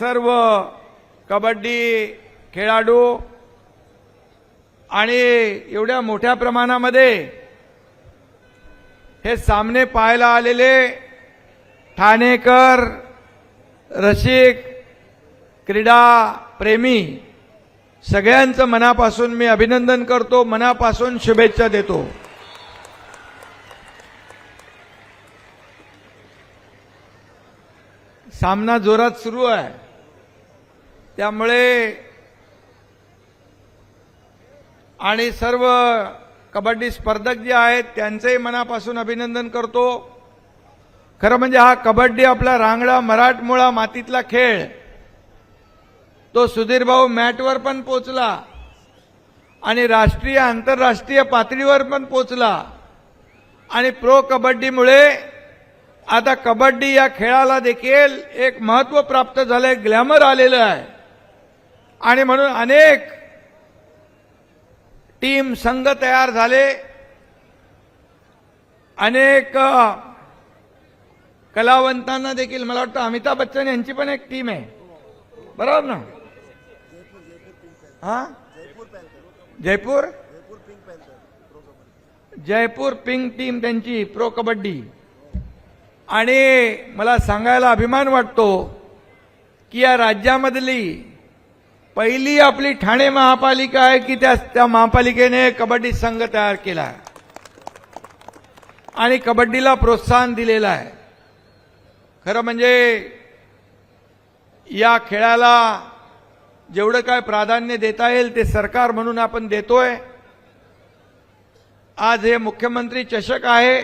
सर्व कबड्डी खेळाडू आणि एवढ्या मोठ्या प्रमाणामध्ये हे सामने पाहायला आलेले ठाणेकर रसिक क्रीडा प्रेमी सगळ्यांचं मनापासून मी अभिनंदन करतो, मनापासून शुभेच्छा देतो। सामना जोरात सुरू आहे, त्यामुळे आणि सर्व कबड्डी स्पर्धक जे आहेत त्यांचेही मनापासून अभिनंदन करतो। खरं म्हणजे हा कबड्डी आपला रांगडा मराठमोळा मातीतला खेळ तो सुधीर भाऊ मॅटवर पण पोचला आणि राष्ट्रीय आंतरराष्ट्रीय पातळीवर पण पोचला आणि प्रो कबड्डीमुळे आता कबड्डी या खेळाला देखील एक महत्त्व प्राप्त झालंय, ग्लॅमर आलेलं आहे आणि म्हणून अनेक टीम संघ तयार झाले, अनेक कलावंतांना देखील मला वाटतं अमिताभ बच्चन यांची पण एक टीम आहे, बरोबर ना? हा, जयपूर पिंक टीम त्यांची प्रो कबड्डी। आणि मला सांगायला अभिमान वाटतो की या राज्यामधली पहिली आपली ठाणे महापालिका आहे की त्या महापालिकेने कबड्डी संघ तयार केला आहे आणि कबड्डीला प्रोत्साहन दिलेलं आहे। खरं म्हणजे या खेळाला जेवढं काय प्राधान्य देता येईल ते सरकार म्हणून आपण देतोय। आज हे मुख्यमंत्री चषक आहे,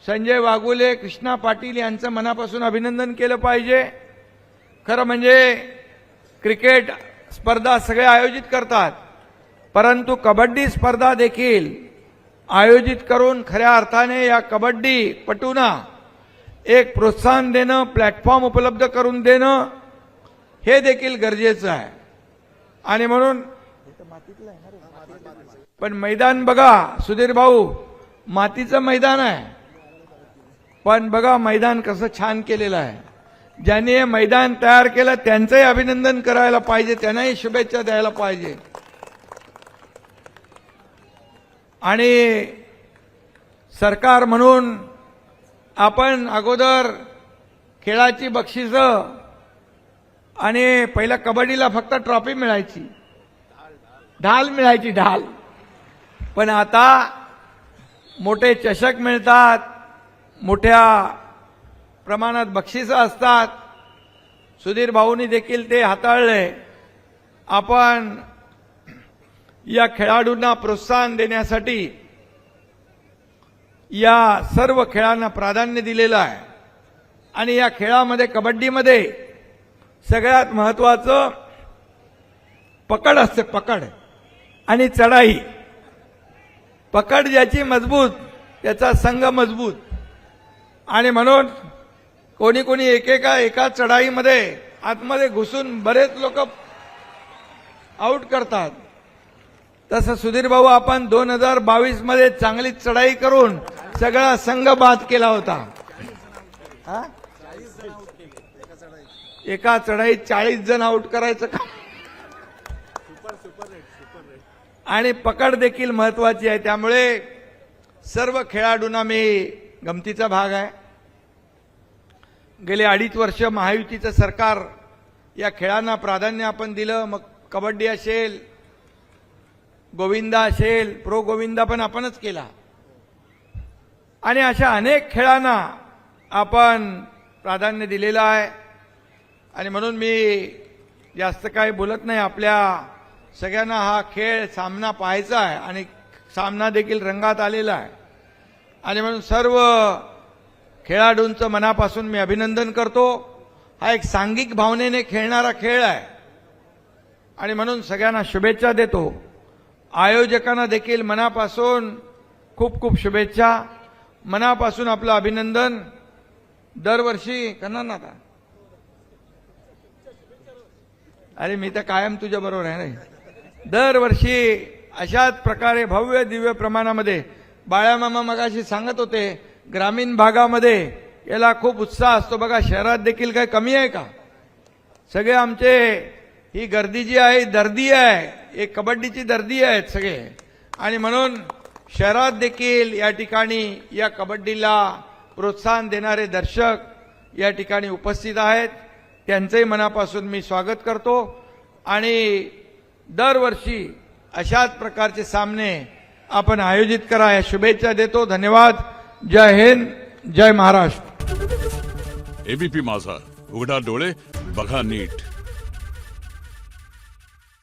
संजय वाघुले, कृष्णा पाटील यांचं मनापासून अभिनंदन केलं पाहिजे। खरं म्हणजे क्रिकेट स्पर्धा सगळे आयोजित करतात, परंतु कबड्डी स्पर्धा देखील आयोजित करून खऱ्या अर्थाने या कबड्डी पटूंना एक प्रोत्साहन देणं, प्लॅटफॉर्म उपलब्ध करून देणं हे देखील गरजेचं आहे। आणि म्हणून पण मैदान बघा सुधीर भाऊ, मातीचं मैदान आहे, पण बघा मैदान कसं छान केलेलं आहे। ज्यांनी हे मैदान तयार केलं त्यांचंही अभिनंदन करायला पाहिजे, त्यांनाही शुभेच्छा द्यायला पाहिजे। आणि सरकार म्हणून आपण अगोदर खेळाची बक्षिसं आणि पहिल्या कबड्डीला फक्त ट्रॉफी मिळायची, ढाल मिळायची, ढाल, पण आता मोठे चषक मिळतात, मोठ्या प्रमाणात बक्षिसं असतात। सुधीर भाऊंनी देखील ते हाताळले। आपण या खेळाडूंना प्रोत्साहन देण्यासाठी या सर्व खेळांना प्राधान्य दिलेलं आहे आणि या खेळामध्ये कबड्डीमध्ये सगळ्यात महत्त्वाचं पकड असते, पकड आणि चढाई। पकड ज्याची मजबूत त्याचा संघ मजबूत आणि म्हणून कोणी कोणी एका चढाईमध्ये आतमध्ये घुसून बरेच लोक आउट करतात। तसं सुधीर भाऊ आपण 2022 मध्ये चांगली चढाई करून सगळा संघ बाद केला होता। एका चढाईत 40 जण आउट करायचं का? आणि पकड देखील महत्वाची आहे। त्यामुळे सर्व खेळाडूंना मी गमतीचा भाग आहे, गेले 2.5 वर्ष महायुतीचं सरकार या खेळांना प्राधान्य आपण दिलं। मग कबड्डी असेल, गोविंदा असेल, प्रो गोविंदा पण आपणच केला आणि अशा अनेक खेळांना आपण प्राधान्य दिलेलं आहे। आणि म्हणून मी जास्त काही बोलत नाही, आपल्या सगळ्यांना हा खेळ सामना पाहायचा आहे आणि सामना देखील रंगात आलेला आहे आणि म्हणून सर्व खेळाडूंचं मनापासून मी अभिनंदन करतो। हा एक सांघिक भावनेने खेळणारा खेळ आहे आणि म्हणून सगळ्यांना शुभेच्छा देतो। आयोजकांना देखील मनापासून खूप खूप शुभेच्छा, मनापासून आपलं अभिनंदन। दरवर्षी करणार ना आता? अरे मी तर कायम तुझ्या बरोबर आहे ना। दरवर्षी अशाच प्रकारे भव्य दिव्य प्रमाणामध्ये बाळामामा मगाशी सांगत होते, ग्रामीण भागामध्ये याला खूप उत्साह असतो। बघा शहरात देखील काही कमी आहे का? सगळे आमचे ही गर्दी जी आहे दर्दी आहे, एक कबड्डीची दर्दी आहेत सगळे, आणि म्हणून शहरात देखील या ठिकाणी या कबड्डीला प्रोत्साहन देणारे दर्शक या ठिकाणी उपस्थित आहेत. त्यांचंही मनापासून मी स्वागत करतो आणि दरवर्षी अशाच प्रकारचे सामने आपण आयोजित करा या शुभेच्छा देतो. धन्यवाद. जय हिंद, जय महाराष्ट्र. एबीपी माझा, उघडा डोळे बघा नीट.